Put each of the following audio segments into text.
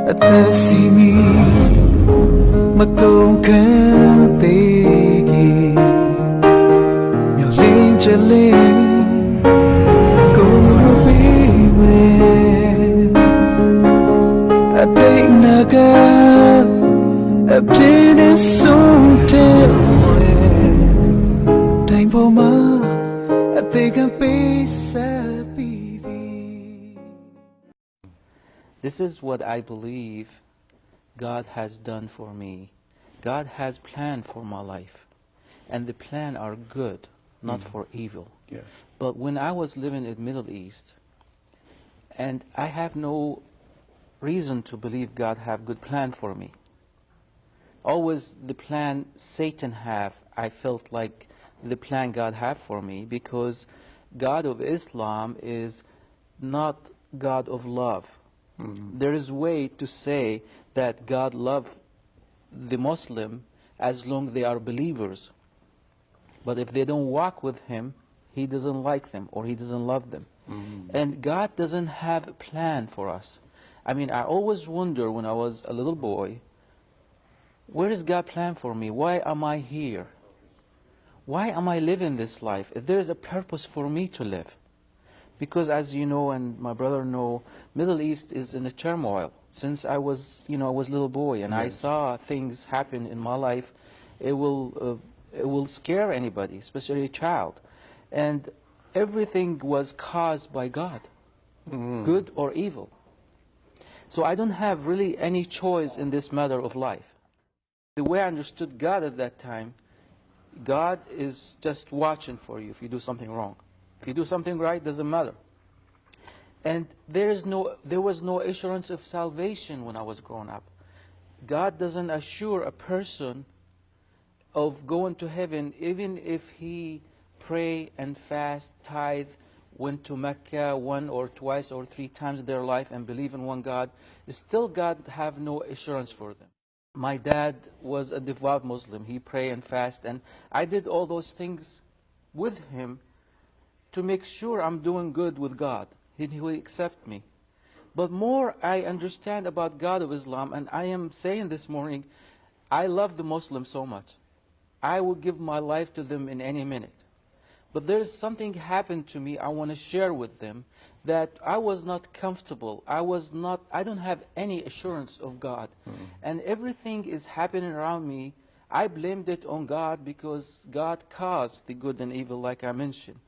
a the see me Macau can take it Your lane challenge Go to be a day naga a plane so tell Time for ma a take a pace This is what I believe God has done for me. God has planned for my life. And the plan are good, not for evil. Yes. But when I was living in the Middle East, and I have no reason to believe God have good plan for me. Always the plan Satan have, I felt like the plan God have for me, because God of Islam is not God of love. There is way to say that God love the Muslim as long they are believers. But if they don't walk with him, he doesn't like them or he doesn't love them. And God doesn't have a plan for us. I mean, I always wonder when I was a little boy, where is God plan for me? Why am I here? Why am I living this life? If there is a purpose for me to live. Because as you know, and my brother know, Middle East is in a turmoil. Since I was, I was a little boy, and I saw things happen in my life, it will scare anybody, especially a child. And everything was caused by God, good or evil. So I don't have really any choice in this matter of life. The way I understood God at that time, God is just watching for you if you do something wrong. If you do something right, doesn't matter. And there was no assurance of salvation when I was growing up. God doesn't assure a person of going to heaven even if he pray and fast, tithe, went to Mecca 1 or twice or 3 times in their life and believe in one God. Still God have no assurance for them. My dad was a devout Muslim. He pray and fast, and I did all those things with him to make sure I'm doing good with God. He will accept me. But more I understand about God of Islam, and I am saying this morning, I love the Muslims so much. I will give my life to them in any minute. But there is something happened to me I want to share with them, that I was not comfortable. I don't have any assurance of God. And everything is happening around me. I blamed it on God because God caused the good and evil, like I mentioned.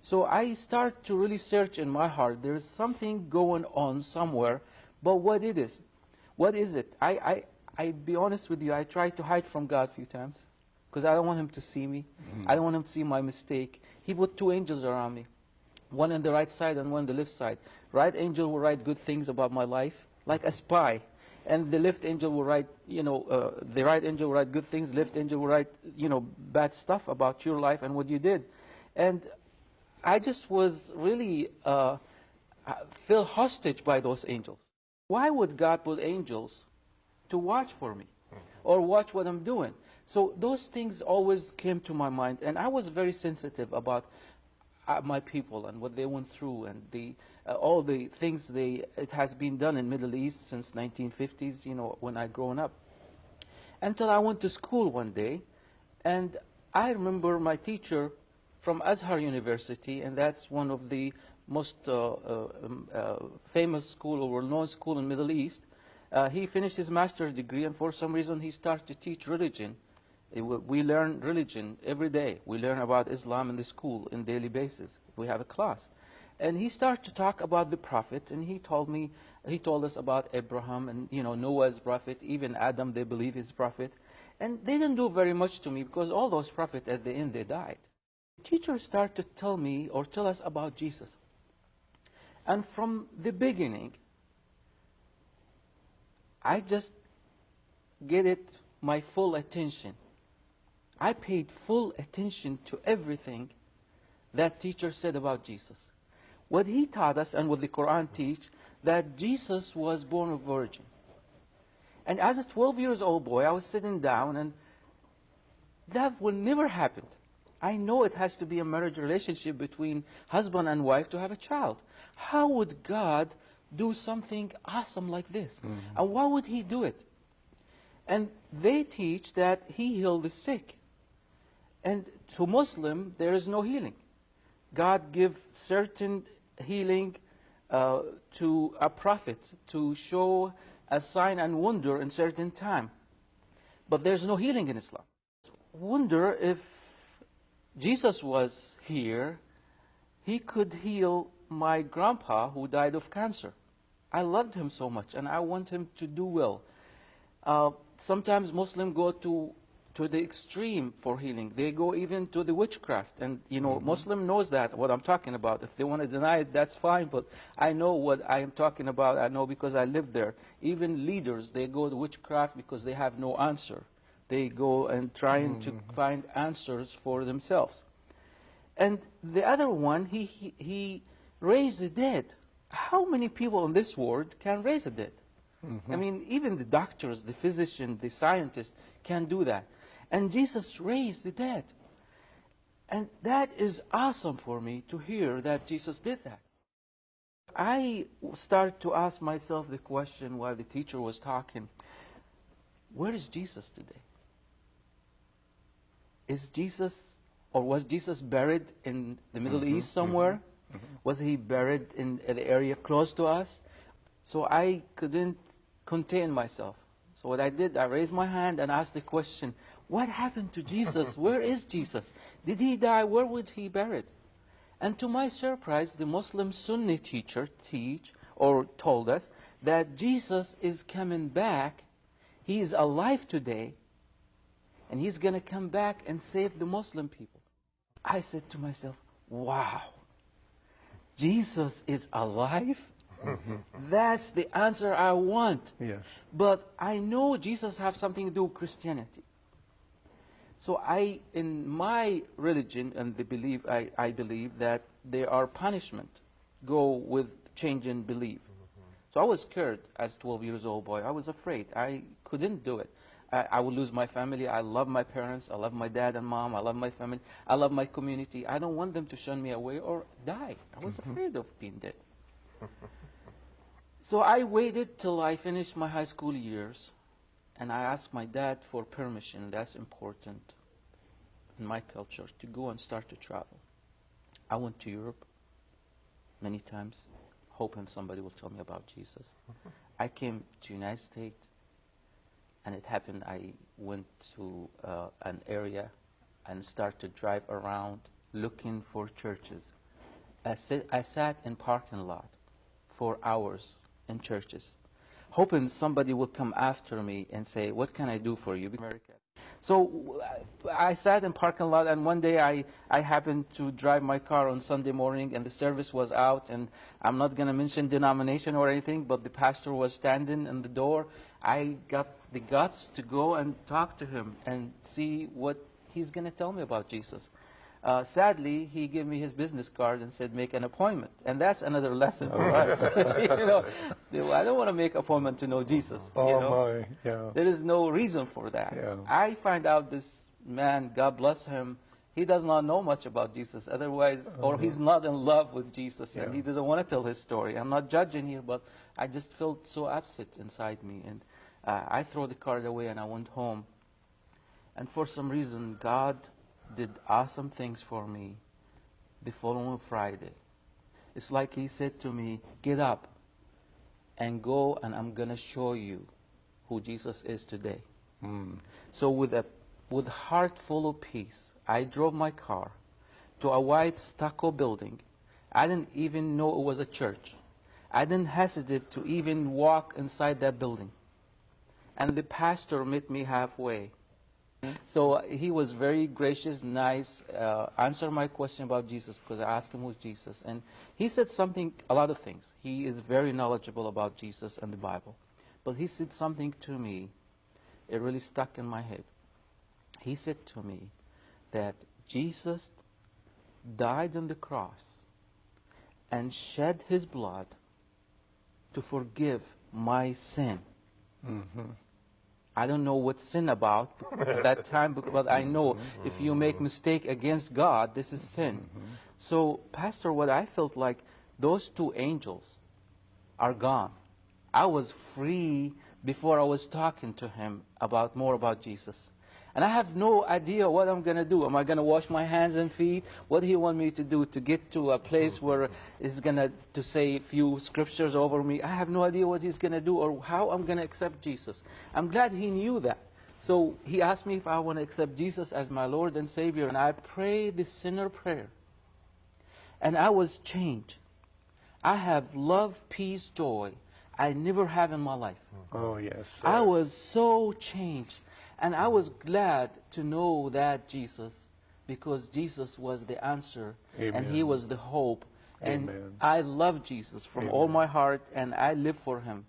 So I start to really search in my heart. There is something going on somewhere, but what it is? What is it? I be honest with you, I tried to hide from God a few times because I don't want him to see me. I don't want him to see my mistake. He put 2 angels around me, one on the right side and one on the left side. Right angel will write good things about my life, like a spy. And the left angel will write, the right angel will write good things, left angel will write, bad stuff about your life and what you did. And I just was really feel hostage by those angels. Why would God put angels to watch for me or watch what I'm doing? So those things always came to my mind, and I was very sensitive about my people and what they went through, and all the things it has been done in Middle East since 1950s, when I grown up. Until I went to school one day, and I remember my teacher from Azhar University, and that's one of the most famous school or well-known school in Middle East. He finished his master's degree, and for some reason he started to teach religion. We learn religion every day. We learn about Islam in the school on a daily basis. We have a class. And he started to talk about the prophet, and he told us about Abraham and Noah's prophet, even Adam they believe is prophet. And they didn't do very much to me because all those prophets at the end they died. The teacher started to tell me or tell us about Jesus. And from the beginning, I just get it my full attention. I paid full attention to everything that teacher said about Jesus. What he taught us and what the Quran teach, that Jesus was born a virgin. And as a 12 years old boy, I was sitting down, and that will never happen. I know it has to be a marriage relationship between husband and wife to have a child. How would God do something awesome like this? And why would he do it? And they teach that he healed the sick. And to Muslim, there is no healing. God gives certain healing to a prophet to show a sign and wonder in certain time. But there's no healing in Islam. Wonder if Jesus was here, he could heal my grandpa who died of cancer. I loved him so much and I want him to do well. Sometimes Muslims go to the extreme for healing. They go even to the witchcraft. And, you know, Muslim knows that, what I'm talking about. If they want to deny it, that's fine. But I know what I am talking about. I know because I live there. Even leaders, they go to witchcraft because they have no answer. They go and trying to find answers for themselves. And the other one, he raised the dead. How many people in this world can raise the dead? I mean, even the doctors, the physicians, the scientists can do that. And Jesus raised the dead. And that is awesome for me to hear that Jesus did that. I started to ask myself the question while the teacher was talking, where is Jesus today? Is Jesus, or was Jesus buried in the Middle East somewhere? Was he buried in the area close to us? So I couldn't contain myself. So what I did, I raised my hand and asked the question, what happened to Jesus? Where is Jesus? Did he die? Where was he buried? And to my surprise, the Muslim Sunni teacher told us that Jesus is coming back. He is alive today, and he's going to come back and save the Muslim people. I said to myself, wow, Jesus is alive? That's the answer I want. Yes. But I know Jesus has something to do with Christianity. So in my religion and the belief, I believe that there are punishment go with change in belief. So I was scared as 12 years old boy. I was afraid. I couldn't do it. I would lose my family. I love my parents. I love my dad and mom. I love my family. I love my community. I don't want them to shun me away or die. I was afraid of being dead. So I waited till I finished my high school years, and I asked my dad for permission. That's important in my culture, to go and start to travel. I went to Europe many times, hoping somebody will tell me about Jesus. I came to the United States, and it happened I went to an area and started to drive around looking for churches. I sat in parking lot for hours in churches, hoping somebody would come after me and say, what can I do for you? America. So I sat in parking lot, and one day I happened to drive my car on Sunday morning, and the service was out, and I'm not going to mention denomination or anything, but the pastor was standing in the door. I got the guts to go and talk to him and see what he's going to tell me about Jesus. Sadly, he gave me his business card and said, make an appointment. And that's another lesson for us. I don't want to make an appointment to know Jesus. My, yeah. There is no reason for that. Yeah. I find out this man, God bless him, he does not know much about Jesus. Otherwise, or he's not in love with Jesus, and he doesn't want to tell his story. I'm not judging here, but I just felt so upset inside me. And I threw the card away and I went home. And for some reason, God did awesome things for me the following Friday. It's like he said to me, get up and go, and I'm going to show you who Jesus is today. So with heart full of peace, I drove my car to a white stucco building. I didn't even know it was a church. I didn't hesitate to even walk inside that building. And the pastor met me halfway. So he was very gracious, nice, answered my question about Jesus, because I asked him who's Jesus. And he said a lot of things. He is very knowledgeable about Jesus and the Bible. But he said something to me, it really stuck in my head. He said to me that Jesus died on the cross and shed his blood to forgive my sin. I don't know what sin about at that time, but I know if you make mistake against God, this is sin. So, Pastor, what I felt like, those two angels are gone. I was free before I was talking to him more about Jesus. And I have no idea what I'm going to do. Am I going to wash my hands and feet? What do he want me to do to get to a place where he's going to say a few scriptures over me? I have no idea what he's going to do or how I'm going to accept Jesus. I'm glad he knew that. So he asked me if I want to accept Jesus as my Lord and Savior. And I prayed the sinner prayer. And I was changed. I have love, peace, joy I never have in my life. Oh, yes. Sir. I was so changed. And I was glad to know that Jesus, because Jesus was the answer, and he Amen. was the hope. And Amen. I love Jesus from all my heart, and I live for him.